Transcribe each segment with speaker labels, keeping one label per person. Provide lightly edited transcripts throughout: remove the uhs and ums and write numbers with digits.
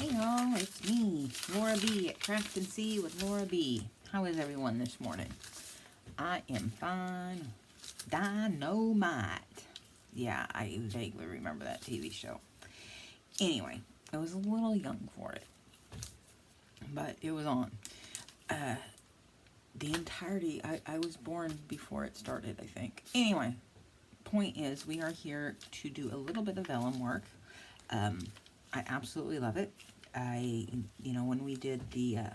Speaker 1: Hey y'all, it's me, Laura B at Craft and See with Laura B. How is everyone this morning? I am fine. Dynamite. Yeah, I vaguely remember that TV show. Anyway, I was a little young for it, but it was on. The entirety, I was born before it started, I think. Anyway, point is, we are here to do a little bit of vellum work. I absolutely love it. When we did it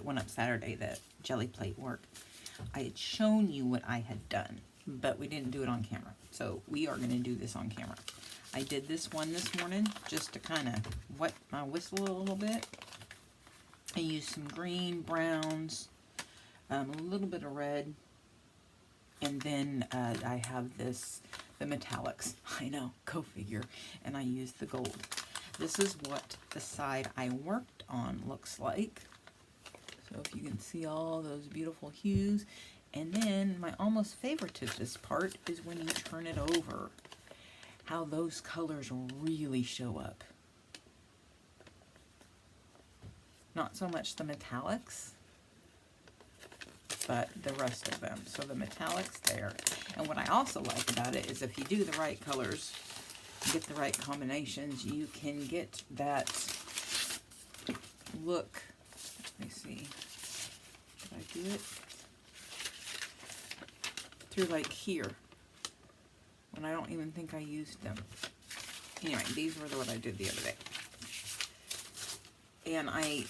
Speaker 1: went up Saturday, the jelly plate work, I had shown you what I had done, but we didn't do it on camera. So we are going to do this on camera. I did this one this morning just to kind of wet my whistle a little bit. I used some green, browns, a little bit of red, and then I have the metallics. I know, go figure. And I used the gold. This is what the side I worked on looks like. So if you can see all those beautiful hues. And then my almost favorite to this part is when you turn it over, how those colors really show up. Not so much the metallics, but the rest of them. So the metallics there. And what I also like about it is if you do the right colors, get the right combinations, you can get that look. Let me see. Did I do it? Through like here, when I don't even think I used them. Anyway, these were what I did the other day. And I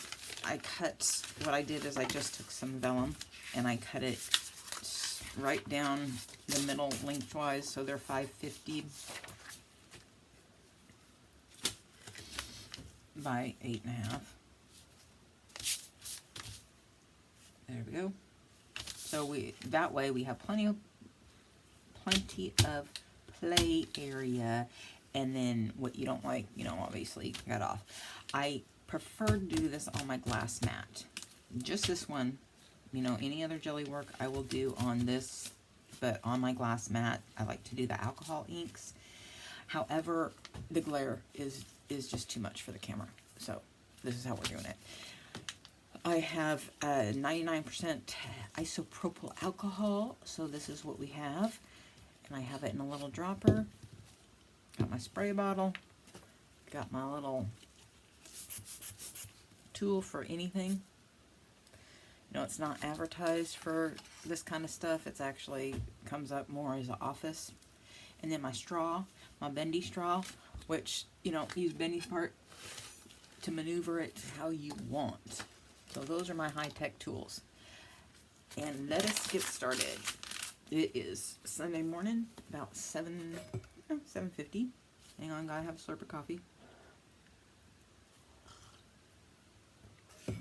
Speaker 1: cut, what I did is I just took some vellum and I cut it right down the middle lengthwise, so they're 550 by 8.5. There we go. So that way we have plenty of play area, and then what you don't like, obviously cut off. I prefer to do this on my glass mat. Just this one. Any other jelly work I will do on this, but on my glass mat, I like to do the alcohol inks. However, the glare is just too much for the camera. So this is how we're doing it. I have 99% isopropyl alcohol, so this is what we have. And I have it in a little dropper. Got my spray bottle. Got my little tool for anything. It's not advertised for this kind of stuff. It's actually comes up more as an office. And then my straw, my bendy straw, which, use Bendy's part to maneuver it how you want. So those are my high-tech tools. And let us get started. It is Sunday morning, about 7:50. Hang on, gotta have a slurp of coffee. And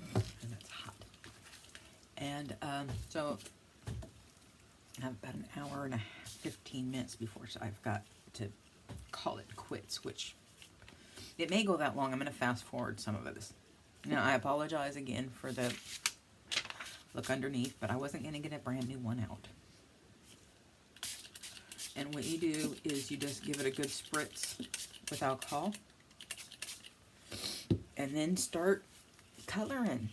Speaker 1: that's hot. And so I have about an hour and 15 minutes before I've got to call it quits, which it may go that long. I'm going to fast forward some of this. Now, I apologize again for the look underneath, but I wasn't going to get a brand new one out. And what you do is you just give it a good spritz with alcohol and then start coloring.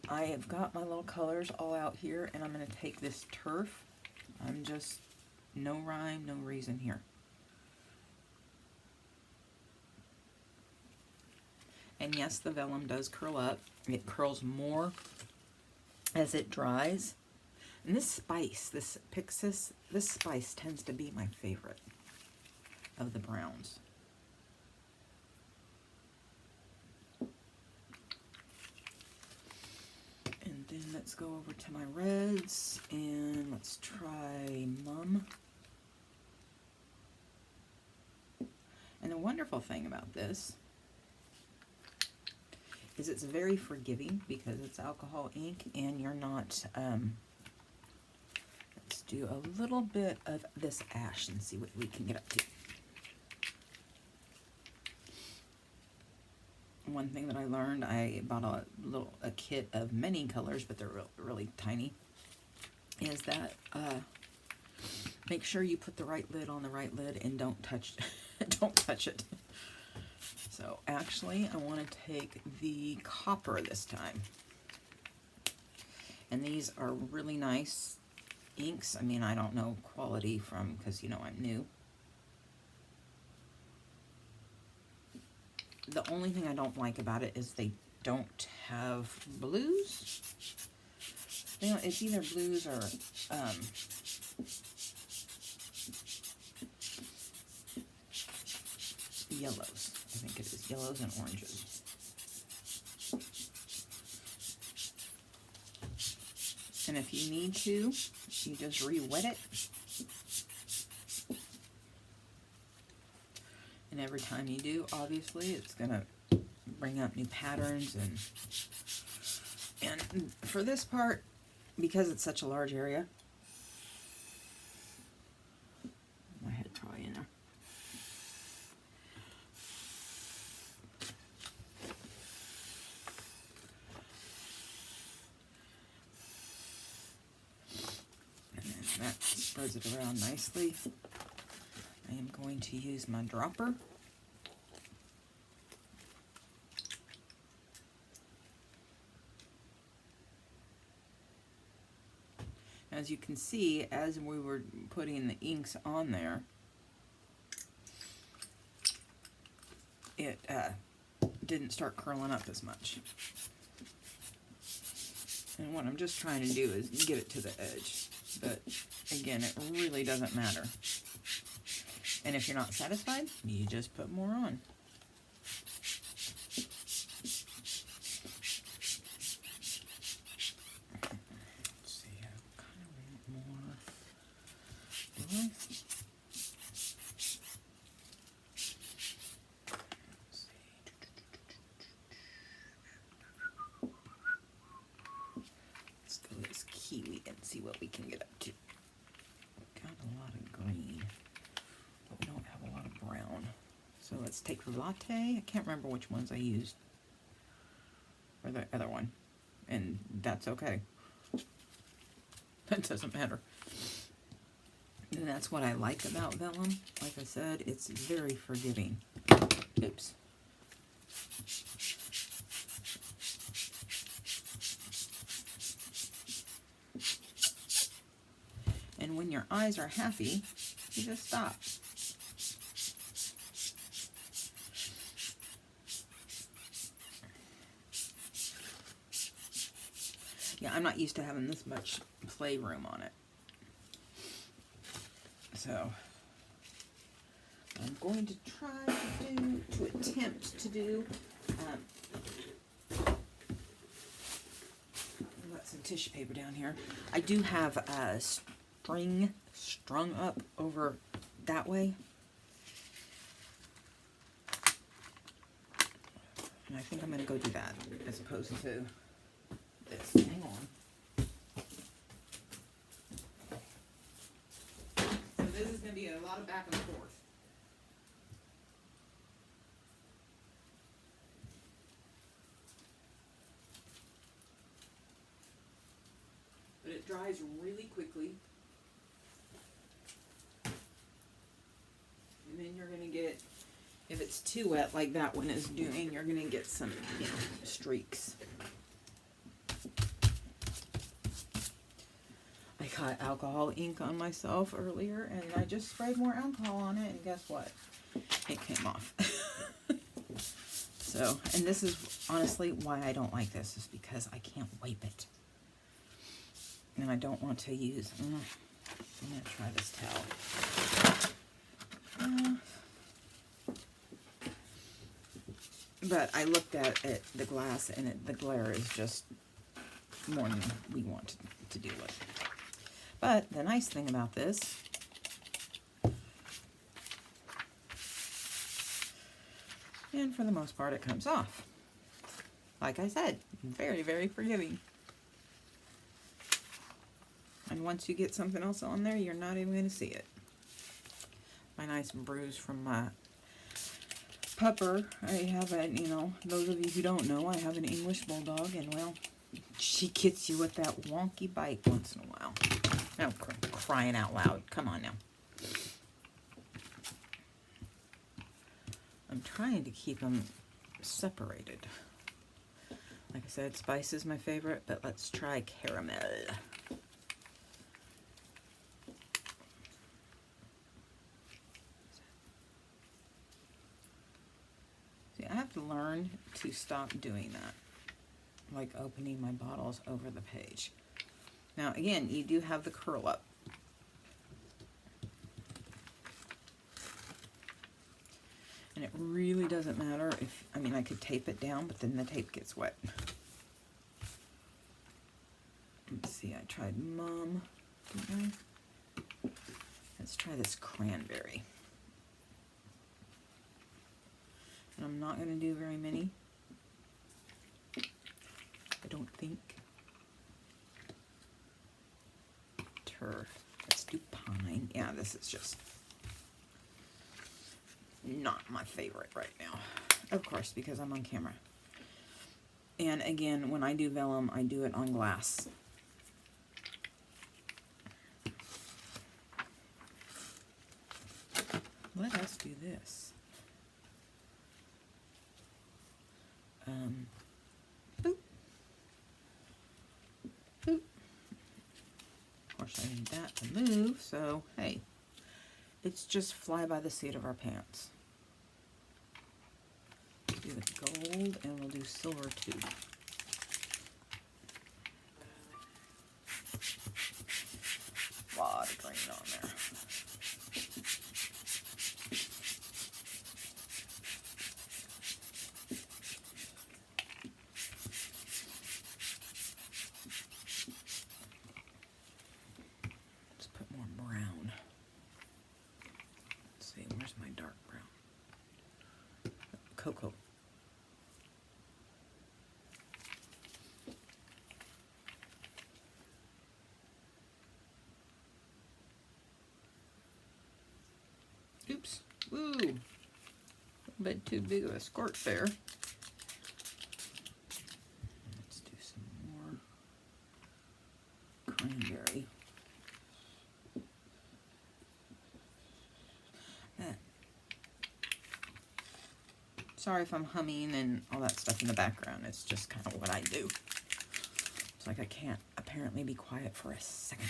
Speaker 1: I have got my little colors all out here, and I'm going to take this turf. I'm just, no rhyme, no reason here. And yes, the vellum does curl up. It curls more as it dries. And this spice, this Pixis, this spice tends to be my favorite of the browns. And then let's go over to my reds, and let's try Mum. And the wonderful thing about this is it's very forgiving because it's alcohol ink, and you're not, let's do a little bit of this ash and see what we can get up to. One thing that I learned, I bought a kit of many colors, but they're really tiny, is that make sure you put the right lid on the right lid and don't touch it. actually, I want to take the copper this time. And these are really nice inks. I mean, I don't know quality from, because you know I'm new. The only thing I don't like about it is they don't have blues. You know, it's either blues or yellows. I think it is yellows and oranges. And if you need to, you just re-wet it. And every time you do, obviously, it's gonna bring up new patterns. And for this part, because it's such a large area, my head probably in there. And then that spreads it around nicely. I am going to use my dropper. As you can see, as we were putting the inks on there, it didn't start curling up as much. And what I'm just trying to do is get it to the edge. But again, it really doesn't matter. And if you're not satisfied, you just put more on. Let's go this kiwi and see what we can get up to. Got a lot of green, but we don't have a lot of brown. So let's take latte. I can't remember which ones I used, or the other one, and that's okay. That doesn't matter. And that's what I like about Vellum. Like I said, it's very forgiving. Oops. And when your eyes are happy, you just stop. Yeah, I'm not used to having this much playroom on it. So I'm going to try to attempt to do, I've got some tissue paper down here. I do have a string strung up over that way. And I think I'm going to go do that as opposed to this. Hang on. This is going to be a lot of back and forth. But it dries really quickly. And then you're going to get, if it's too wet like that one is doing, you're going to get some, you know, streaks. I got alcohol ink on myself earlier, and I just sprayed more alcohol on it, and guess what? It came off. So, and this is honestly why I don't like this, is because I can't wipe it. And I don't want to use, I'm going to try this towel. But I looked at it, the glass, and the glare is just more than we want to deal with. But the nice thing about this and for the most part it comes off. Like I said, very, very forgiving. And once you get something else on there, you're not even going to see it. My nice bruise from my pupper. I have a, you know, those of you who don't know, I have an English bulldog, and well, she gets you with that wonky bite once in a while. Oh, crying out loud. Come on now. I'm trying to keep them separated. Like I said, spice is my favorite, but let's try caramel. See, I have to learn to stop doing that, like opening my bottles over the page. Now, again, you do have the curl up. And it really doesn't matter if, I mean, I could tape it down, but then the tape gets wet. Let's see, I tried Mum, didn't I? Let's try this cranberry. And I'm not going to do very many. I don't think. Turf. Let's do pine. Yeah, this is just not my favorite right now. Of course, because I'm on camera. And again, when I do vellum, I do it on glass. Let us do this. Boop. Boop. Of course, I need that to move, so hey, it's just fly by the seat of our pants. Do it gold, and we'll do silver too. Lot of green on there. Let's put more brown. Let's see, where's my dark brown? Cocoa. Oops. Woo! A little bit too big of a squirt there. Let's do some more cranberry. Sorry if I'm humming and all that stuff in the background. It's just kind of what I do. It's like I can't apparently be quiet for a second.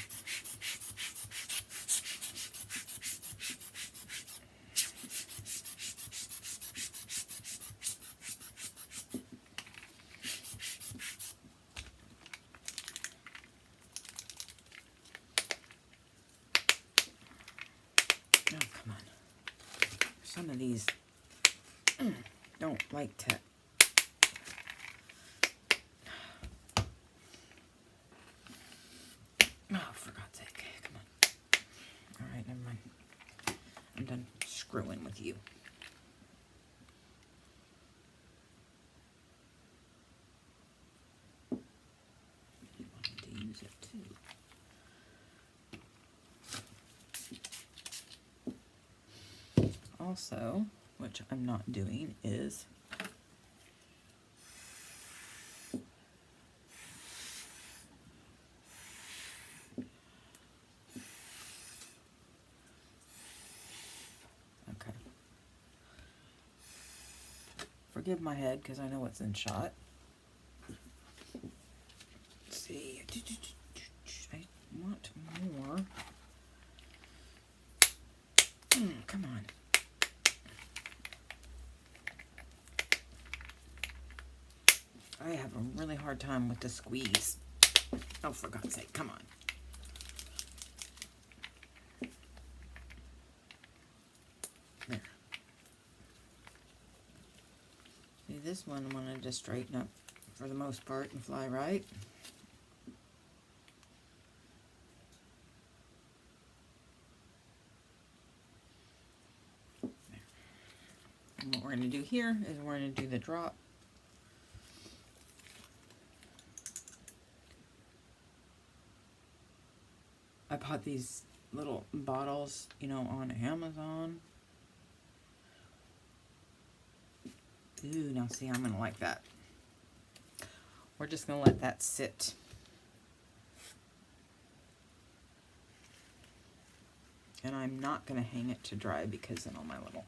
Speaker 1: Oh, come on. Some of these don't like to. Oh, for God's sake. Come on. All right, never mind. I'm done screwing with you. You wanted to use it too. Also, which I'm not doing, is okay. Forgive my head because I know what's in shot. Let's see. I want more. Come on. I have a really hard time with the squeeze. Oh, for God's sake, come on. There. See, this one I wanted to straighten up for the most part and fly right. There. And what we're going to do here is we're going to do the drop. I bought these little bottles, you know, on Amazon. Ooh, now see, I'm gonna like that. We're just gonna let that sit. And I'm not gonna hang it to dry because then all my little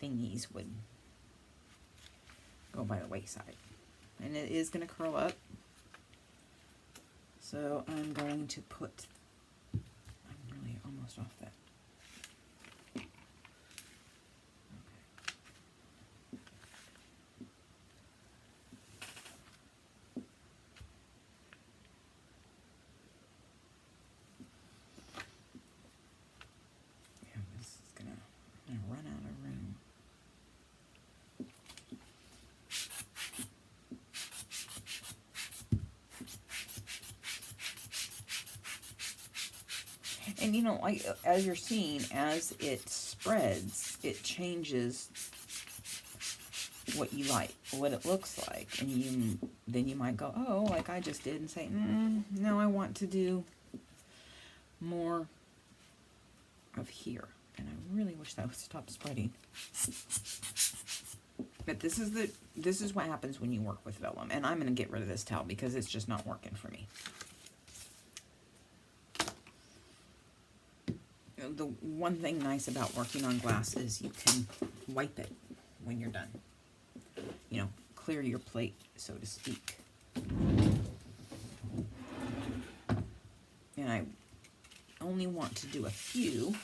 Speaker 1: thingies would go by the wayside. And it is going to curl up. So I'm going to put, I'm really almost off that. Yeah, this is gonna, I'm gonna run out of room. And you know, like, as you're seeing, as it spreads, it changes what you like, what it looks like. And then you might go, oh, like I just did, and say, no, I want to do more of here. And I really wish that would stop spreading. But this is what happens when you work with vellum. And I'm going to get rid of this towel because it's just not working for me. The one thing nice about working on glass is you can wipe it when you're done. You know, clear your plate, so to speak. And I only want to do a few.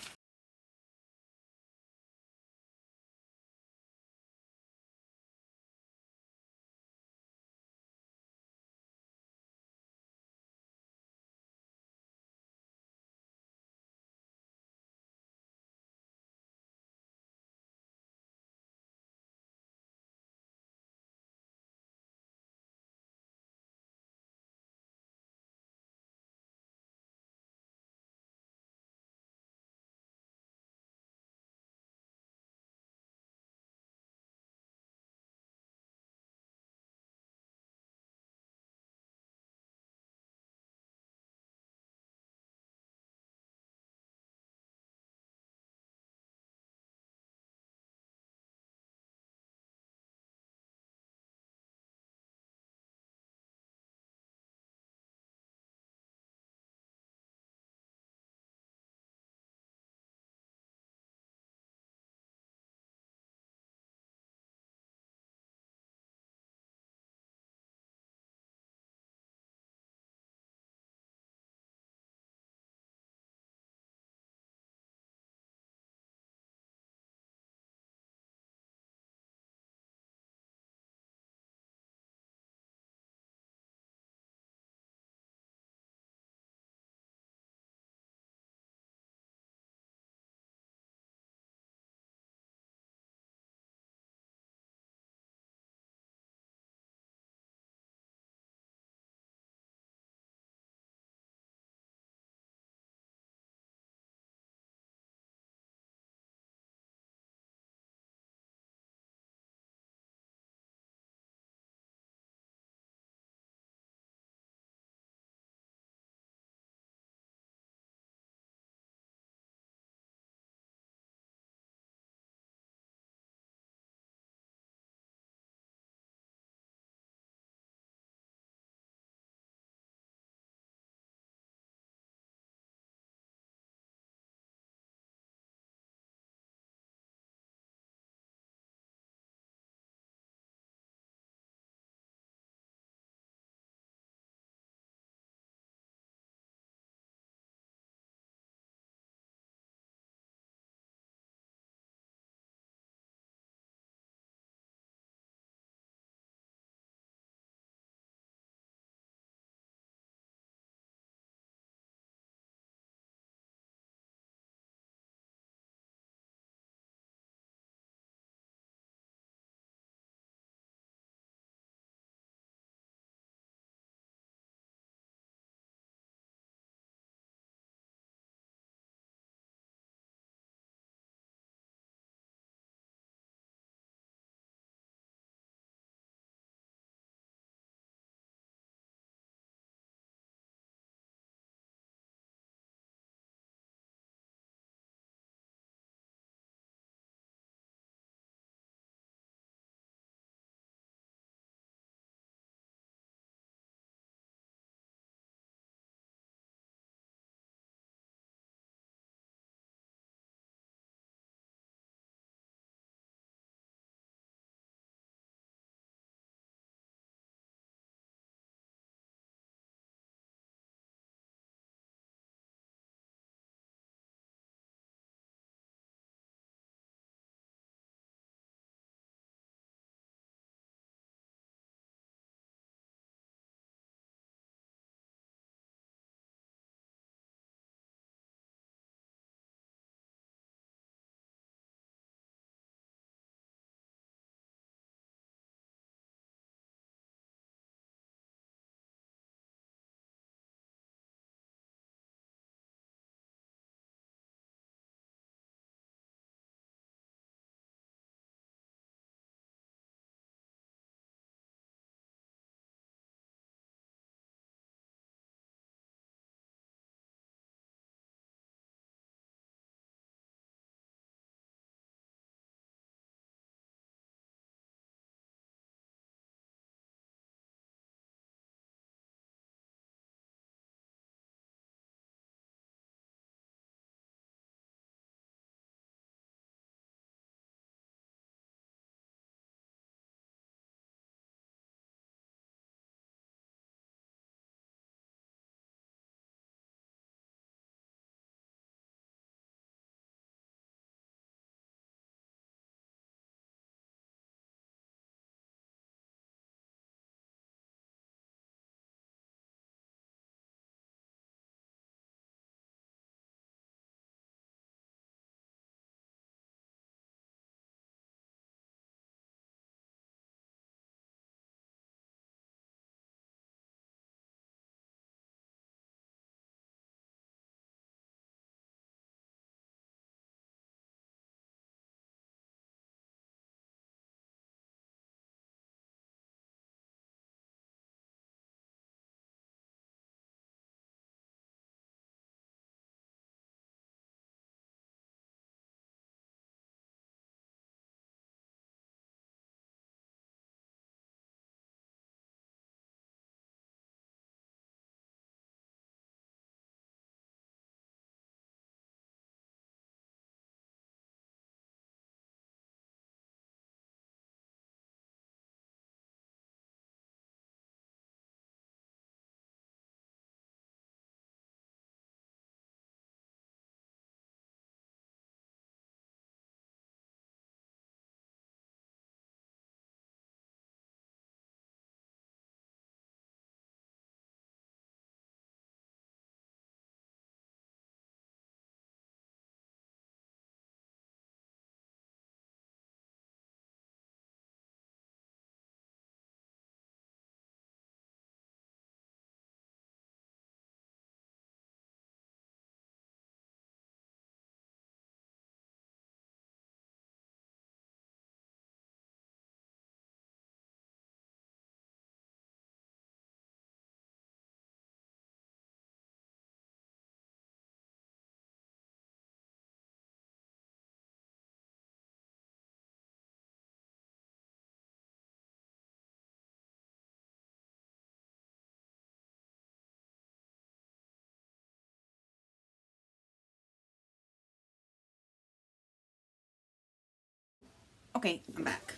Speaker 1: Okay, I'm back.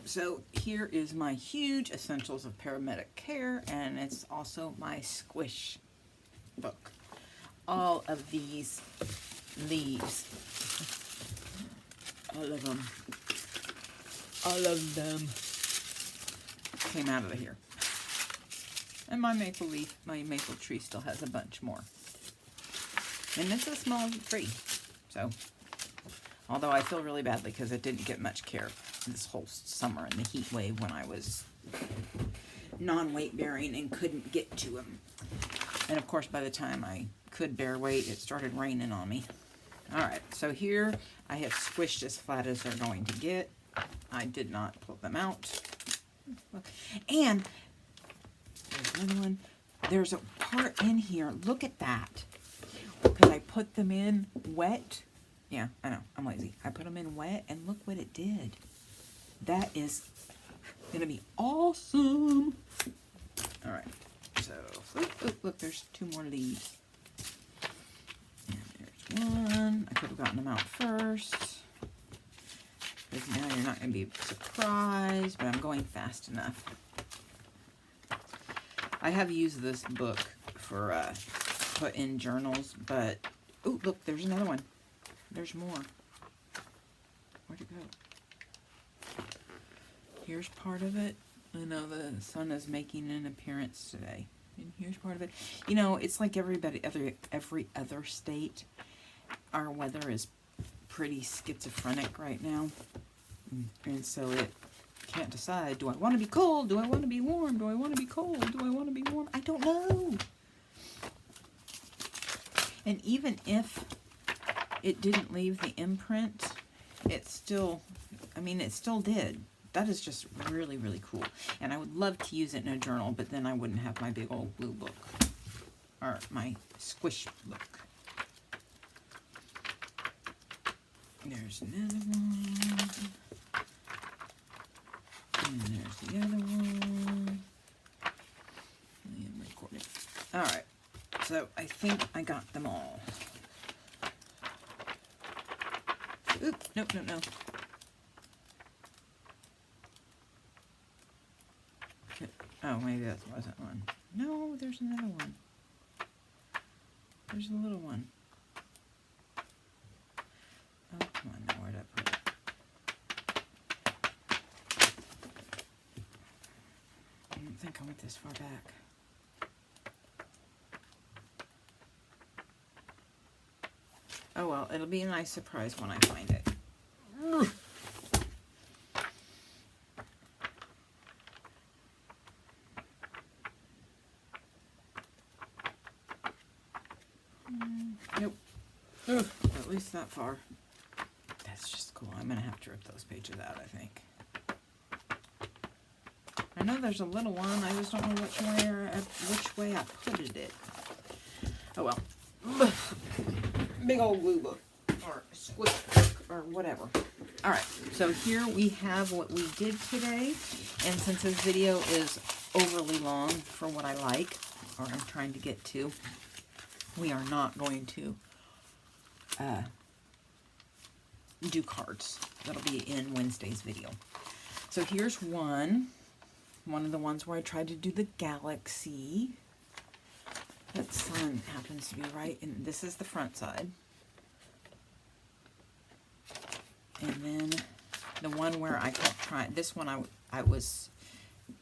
Speaker 1: So here is my huge Essentials of Paramedic Care, and it's also my squish book. All of these leaves, all of them came out of here. And my maple tree still has a bunch more. And it's a small tree, so, although I feel really badly because it didn't get much care this whole summer in the heat wave when I was non-weight bearing and couldn't get to him. And of course, by the time I could bear weight, it started raining on me. All right, so here I have squished as flat as they're going to get. I did not pull them out. And there's another one. There's a part in here. Look at that. Because I put them in wet. Yeah, I know. I'm lazy. I put them in wet, and look what it did. That is going to be awesome. All right. So, look, there's 2 more leaves. And there's one. I could have gotten them out first. Because now you're not going to be surprised, but I'm going fast enough. I have used this book for put in journals, but, oh, look, there's another one. There's more. Where'd it go? Here's part of it. I know the sun is making an appearance today. And here's part of it. You know, it's like every other state. Our weather is pretty schizophrenic right now. And so it can't decide, do I want to be cold? Do I want to be warm? Do I want to be cold? Do I want to be warm? I don't know. And even if it didn't leave the imprint, it still, it still did. That is just really, really cool. And I would love to use it in a journal, but then I wouldn't have my big old blue book. Or my squish book. There's another one. And there's the other one. I am recording. Alright. So I think I got them all. Oop, nope. Oh, maybe that wasn't one. No, there's another one. There's a little one. Oh, come on, now where'd I put it? I don't think I went this far back. Oh well, it'll be a nice surprise when I find it. Nope. At least that far. That's just cool. I'm going to have to rip those pages out, I think. I know there's a little one. I just don't know which way I put it. Oh well. Big old glue book. Or squish book. Or whatever. Alright. So here we have what we did today. And since this video is overly long for what I like, or I'm trying to get to, we are not going to do cards. That'll be in Wednesday's video. So here's one of the ones where I tried to do the galaxy. That sun happens to be right, and this is the front side. And then the one where I kept trying, this one I was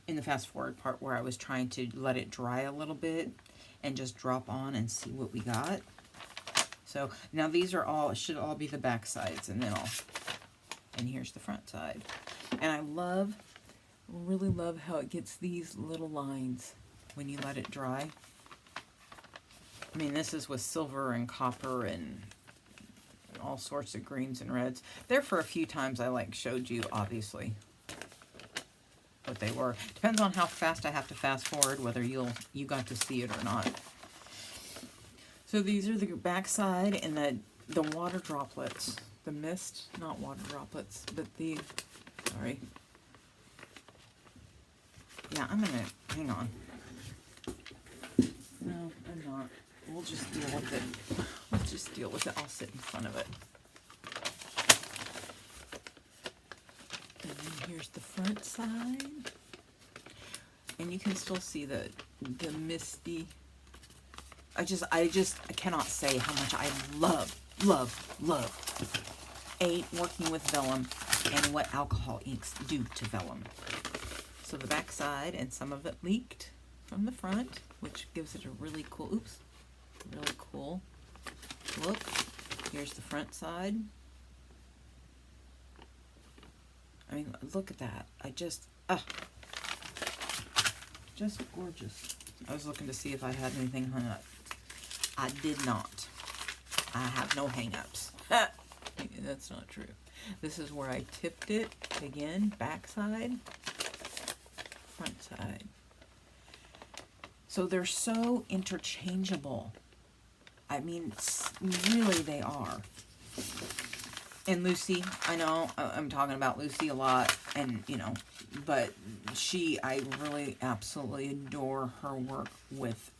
Speaker 1: in the fast forward part where I was trying to let it dry a little bit and just drop on and see what we got. So now these are all, should all be the back sides, and then and here's the front side. And I really love how it gets these little lines when you let it dry. I mean, this is with silver and copper and all sorts of greens and reds. There for a few times I showed you, obviously, what they were. Depends on how fast I have to fast forward, whether you got to see it or not. So these are the back side and the water droplets. The mist, not water droplets, but sorry. Yeah, I'm gonna, hang on. No, I'm not. We'll just deal with it. Let's just deal with it. I'll sit in front of it. And here's the front side. And you can still see the misty. I cannot say how much I love working with vellum and what alcohol inks do to vellum. So the back side, and some of it leaked from the front, which gives it a really cool, really cool look. Here's the front side. I mean, look at that. Just gorgeous. I was looking to see if I had anything hung up. I did not. I have no hang-ups. That's not true. This is where I tipped it. Again, back side, front side. So they're so interchangeable. I mean, really they are. And Lucy, I know I'm talking about Lucy a lot, and you know, but I really absolutely adore her work with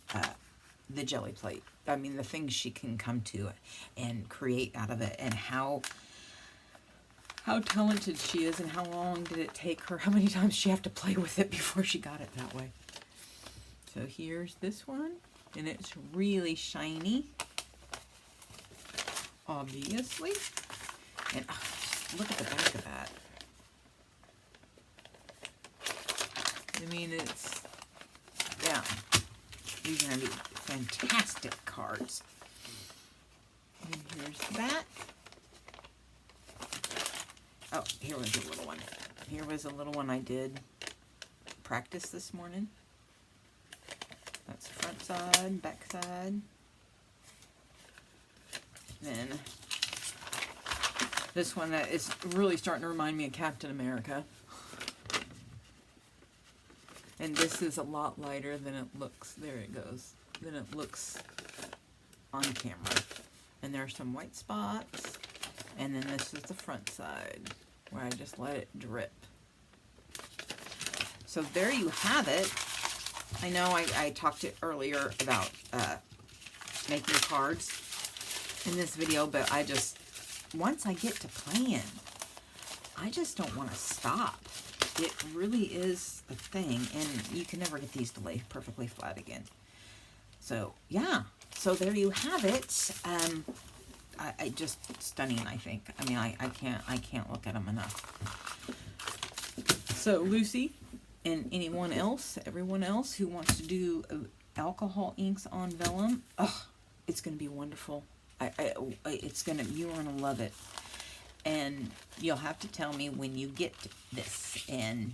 Speaker 1: the jelly plate. I mean, the things she can come to and create out of it, and how talented she is, and how long did it take her, how many times she had to play with it before she got it that way. So here's this one, and it's really shiny, obviously. And look at the back of that. I mean, yeah, these are going to be fantastic cards. And here's the back. Oh, here was a little one. Here was a little one I did practice this morning. That's the front side, back side. Then this one that is really starting to remind me of Captain America. And this is a lot lighter than it looks. There it goes. Than it looks on camera. And there are some white spots. And then this is the front side, where I just let it drip. So there you have it. I know I talked earlier about making cards in this video, but once I get to playing, I just don't want to stop. It really is a thing, and you can never get these to lay perfectly flat again. So yeah, so there you have it. I just stunning, I think. I mean, I can't look at them enough. So Lucy and everyone else who wants to do alcohol inks on vellum, it's going to be wonderful. You're going to love it. And you'll have to tell me when you get this. And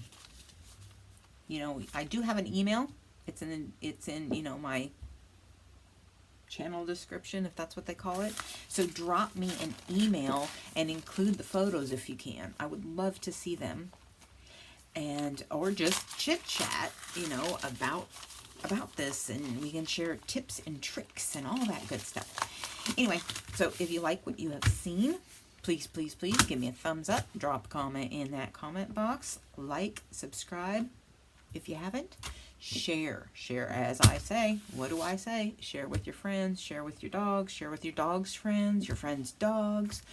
Speaker 1: you know, I do have an email. It's in you know, my channel description, if that's what they call it. So drop me an email and include the photos if you can. I would love to see them. And or just chit chat, you know, about this, and we can share tips and tricks and all that good stuff. Anyway, so if you like what you have seen, please give me a thumbs up, drop a comment in that comment box, like, subscribe if you haven't, share, as I say. What do I say? Share with your friends, share with your dogs, share with your dog's friends, your friends' dogs,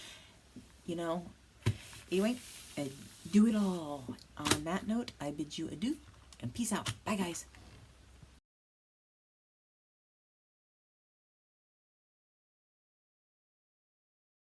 Speaker 1: you know. Anyway, do it all. On that note, I bid you adieu and peace out. Bye, guys.